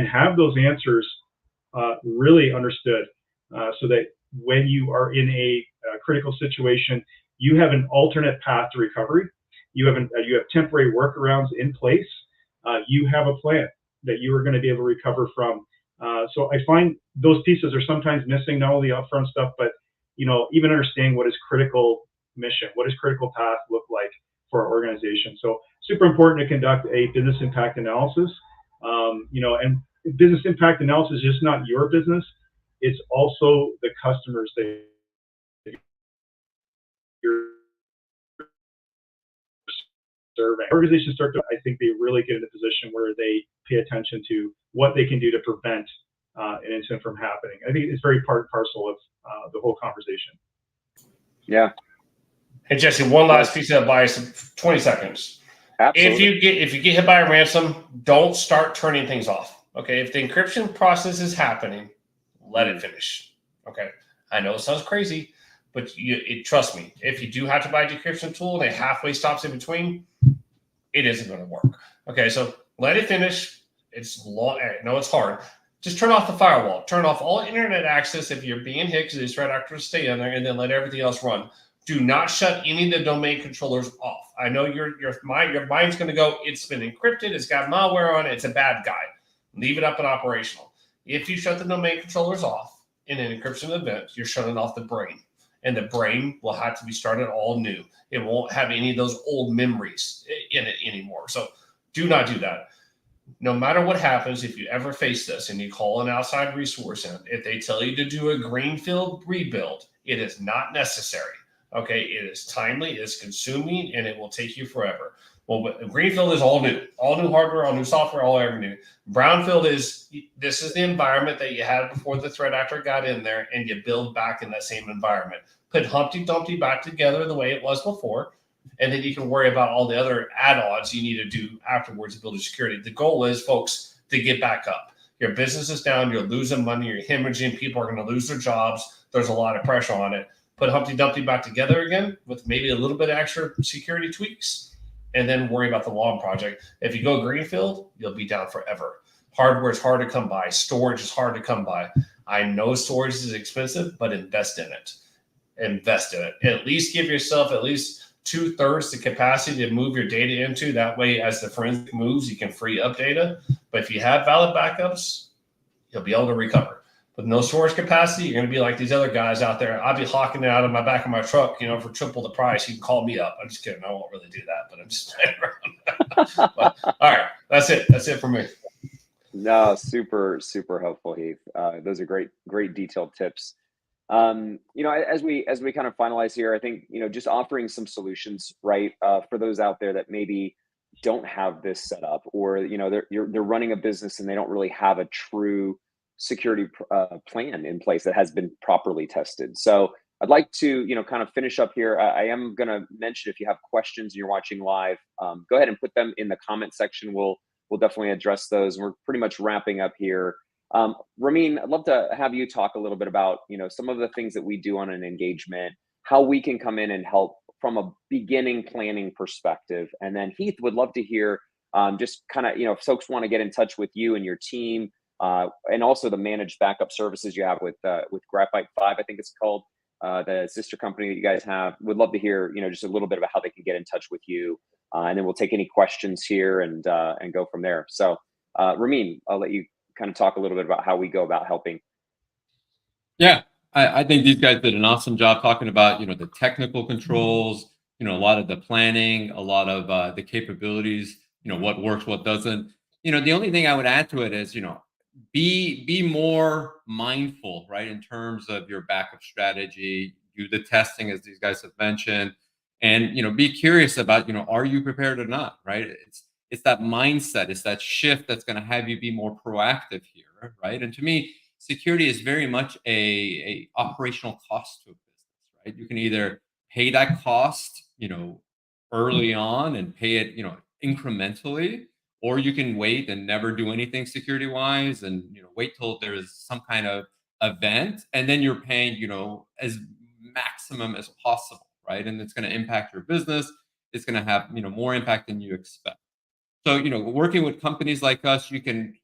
have those answers really understood, so that when you are in a critical situation, you have an alternate path to recovery. You have temporary workarounds in place. You have a plan that you are going to be able to recover from. So I find those pieces are sometimes missing, not only upfront stuff, but even understanding what is critical mission, what does critical path look like for our organization. So super important to conduct a business impact analysis. And business impact analysis is just not your business; it's also the customers that you're serving. Organizations start to, I think, they really get in a position where they pay attention to what they can do to prevent an incident from happening. I think it's very part and parcel of the whole conversation.
Yeah.
Hey Jesse, one last piece of advice, 20 seconds.
Absolutely.
If you get hit by a ransom, don't start turning things off. Okay. If the encryption process is happening, let it finish. Okay. I know it sounds crazy, but trust me, if you do have to buy a decryption tool and it halfway stops in between, it isn't going to work. Okay. So let it finish. It's long. I know it's hard. Just turn off the firewall. Turn off all internet access if you're being hit, because these threat actors stay in there, and then let everything else run. Do not shut any of the domain controllers off. I know your mind's going to go, it's been encrypted, it's got malware on it, it's a bad guy. Leave it up and operational. If you shut the domain controllers off in an encryption event, you're shutting off the brain. And the brain will have to be started all new. It won't have any of those old memories in it anymore. So do not do that. No matter what happens, if you ever face this and you call an outside resource in, if they tell you to do a greenfield rebuild, it is not necessary. Okay, it is timely, it's consuming, and it will take you forever. Well, but greenfield is all new hardware, all new software, all ever new. Brownfield this is the environment that you had before the threat actor got in there, and you build back in that same environment. Put Humpty Dumpty back together the way it was before, and then you can worry about all the other add-ons you need to do afterwards to build your security. The goal is, folks, to get back up. Your business is down, you're losing money, you're hemorrhaging, people are going to lose their jobs. There's a lot of pressure on it. Put Humpty Dumpty back together again with maybe a little bit of extra security tweaks, and then worry about the long project. If you go greenfield, you'll be down forever. Hardware is hard to come by. Storage is hard to come by. I know storage is expensive, but invest in it. invest in it. At least give yourself at least 2/3 the capacity to move your data into. That way, as the forensic moves, you can free up data. But if you have valid backups, you'll be able to recover. With no storage capacity, you're going to be like these other guys out there. I'll be hawking it out of my back of my truck, for triple the price. You can call me up. I'm just kidding. I won't really do that, but I'm just playing around. But, all right, that's it. That's it for me.
No, super, super helpful, Heath. Those are great detailed tips. As we kind of finalize here, I think, just offering some solutions, right, for those out there that maybe don't have this set up, or, they're running a business and they don't really have a true security plan in place that has been properly tested. So I'd like to, kind of finish up here. I am going to mention, if you have questions and you're watching live, go ahead and put them in the comment section. We'll definitely address those. We're pretty much wrapping up here. Ramin, I'd love to have you talk a little bit about, some of the things that we do on an engagement, how we can come in and help from a beginning planning perspective. And then Heath, would love to hear just kind of, if folks want to get in touch with you and your team, and also the managed backup services you have with Graphite 5, I think it's called, the sister company that you guys have. Would love to hear, just a little bit about how they can get in touch with you. And then we'll take any questions here and go from there. So Ramin, I'll let you kind of talk a little bit about how we go about helping.
Yeah, I think these guys did an awesome job talking about, the technical controls, a lot of the planning, a lot of the capabilities, what works, what doesn't. The only thing I would add to it is, be more mindful, right, in terms of your backup strategy. Do the testing, as these guys have mentioned, and be curious about, are you prepared or not, right? It's that mindset, it's that shift that's going to have you be more proactive here, right? And to me, security is very much a operational cost to a business, right? You can either pay that cost, early on and pay it, incrementally, or you can wait and never do anything security wise and, wait till there's some kind of event, and then you're paying, as maximum as possible, right? And it's going to impact your business. It's going to have, more impact than you expect. So, working with companies like us, you can,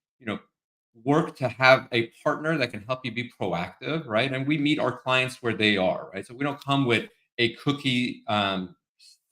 work to have a partner that can help you be proactive, right? And we meet our clients where they are, right? So we don't come with a cookie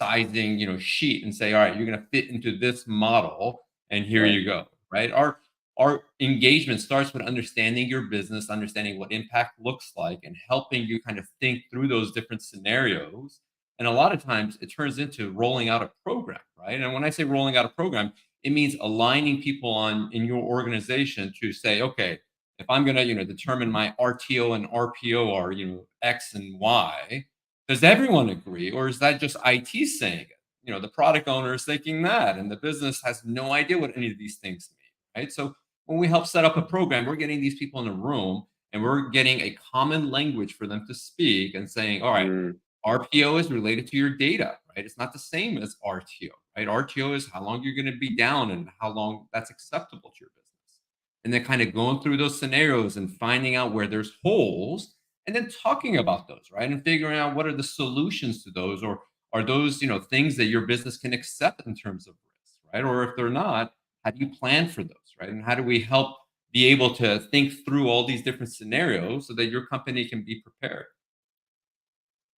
sizing, sheet and say, all right, you're going to fit into this model, and here you go, right? Our engagement starts with understanding your business, understanding what impact looks like, and helping you kind of think through those different scenarios. And a lot of times it turns into rolling out a program, right? And when I say rolling out a program, it means aligning people in your organization to say, okay, if I'm going to, determine my RTO and RPO are, X and Y, does everyone agree? Or is that just IT saying it? The product owner is thinking that, and the business has no idea what any of these things mean, right? So when we help set up a program, we're getting these people in a room and we're getting a common language for them to speak and saying, all right, RPO is related to your data, right? It's not the same as RTO, right? RTO is how long you're going to be down and how long that's acceptable to your business. And then kind of going through those scenarios and finding out where there's holes and then talking about those, right? And figuring out what are the solutions to those, or are those, things that your business can accept in terms of risk, right? Or if they're not, how do you plan for those, right? And how do we help be able to think through all these different scenarios so that your company can be prepared?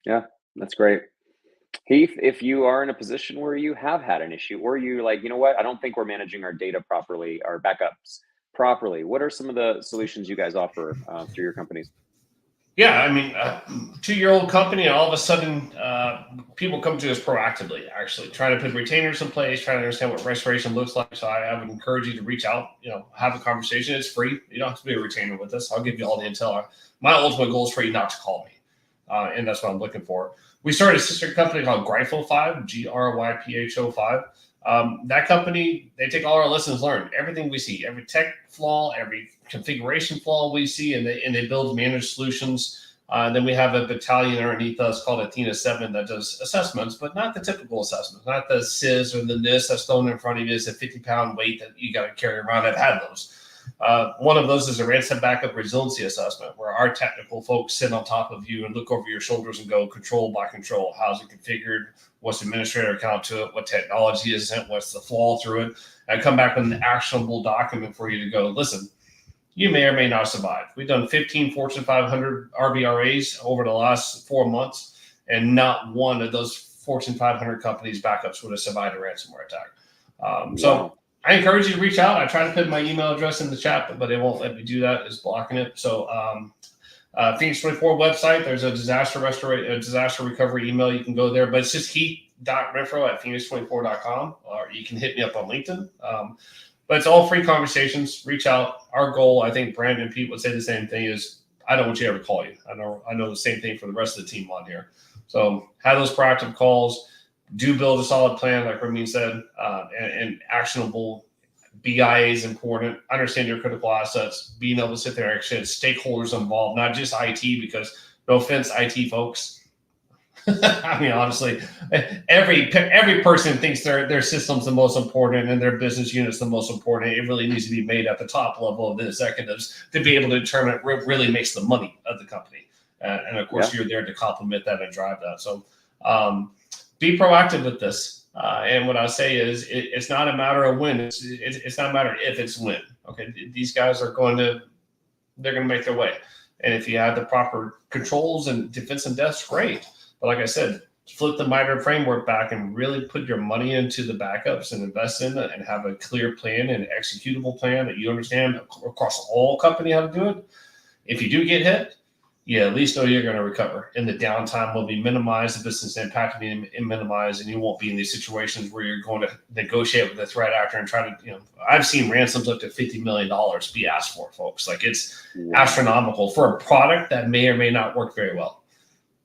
Yeah, that's great. Heath, if you are in a position where you have had an issue, or you like, what, I don't think we're managing our data properly, our backups properly, what are some of the solutions you guys offer through your companies?
Yeah, I mean, 2-year-old company, and all of a sudden, people come to us proactively, actually trying to put retainers in place, trying to understand what restoration looks like. So I would encourage you to reach out, have a conversation. It's free. You don't have to be a retainer with us. I'll give you all the intel. My ultimate goal is for you not to call me, and that's what I'm looking for. We started a sister company called Grypho 5, Grypho 5. That company, they take all our lessons learned, everything we see, every tech flaw, every configuration flaw we see, and they build managed solutions. Then we have a battalion underneath us called Athena 7 that does assessments, but not the typical assessments, not the CIS or the NIST that's thrown in front of you as a 50-pound weight that you got to carry around. I've had those. One of those is a ransom backup resiliency assessment, where our technical folks sit on top of you and look over your shoulders and go control by control. How's it configured? What's the administrator account to it? What technology is it? What's the flaw through it? And come back with an actionable document for you to go, listen, you may or may not survive. We've done 15 Fortune 500 RBRAs over the last 4 months, and not one of those Fortune 500 companies backups would have survived a ransomware attack. So I encourage you to reach out. I try to put my email address in the chat, but it won't let me do that. It's blocking it. So Phoenix 24 website, there's a disaster recovery email. You can go there, but it's just heath.renfro@phoenix24.com, or you can hit me up on LinkedIn. But it's all free conversations. Reach out. Our goal, I think Brandon and Pete would say the same thing, is I don't want you to ever call you. I know the same thing for the rest of the team on here. So have those proactive calls. Do build a solid plan, like Ramin said, and actionable. BIA is important. Understand your critical assets. Being able to sit there and actually have stakeholders involved, not just IT, because no offense, IT folks. I mean, honestly, every person thinks their system's the most important and their business unit's the most important. It really needs to be made at the top level of the executives to be able to determine what really makes the money of the company. And of course, you're there to complement that and drive that. So be proactive with this. And what I say is, it's not a matter of when. It's not a matter if, it's when. Okay, these guys are they're going to make their way. And if you have the proper controls and defense and deaths, great. But like I said, flip the MITRE framework back and really put your money into the backups and invest in it, and have a clear plan and executable plan that you understand across all company how to do it. If you do get hit, you at least know you're going to recover, and the downtime will be minimized, the business impact will be minimized, and you won't be in these situations where you're going to negotiate with the threat actor and try to, I've seen ransoms up to $50 million be asked for, folks. Like, it's astronomical for a product that may or may not work very well.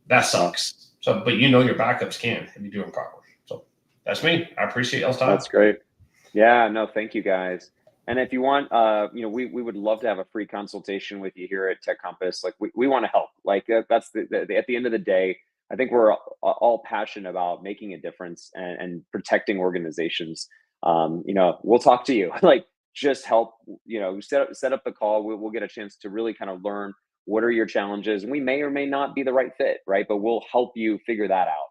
That sucks. So, but your backups can if you do them properly. So that's me. I appreciate y'all's time.
That's great. Yeah, no, thank you guys. And if you want, we would love to have a free consultation with you here at TechCompass. Like, we want to help. Like, that's at the end of the day, I think we're all passionate about making a difference and protecting organizations. We'll talk to you. Like, just help. Set up the call. We'll get a chance to really kind of learn what are your challenges, and we may or may not be the right fit, right? But we'll help you figure that out.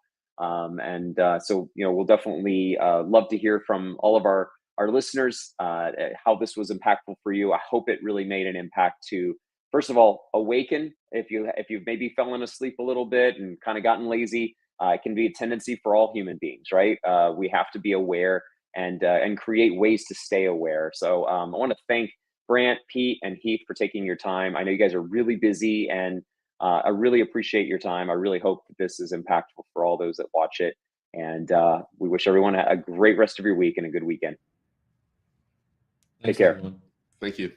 So we'll definitely love to hear from all of our listeners, how this was impactful for you. I hope it really made an impact to, first of all, awaken. If you've maybe fallen asleep a little bit and kind of gotten lazy, it can be a tendency for all human beings, right? We have to be aware and create ways to stay aware. So I want to thank Brant, Pete, and Heath for taking your time. I know you guys are really busy, and I really appreciate your time. I really hope that this is impactful for all those that watch it. And we wish everyone a great rest of your week and a good weekend.
Thanks,
Take care.
Everyone.
Thank you.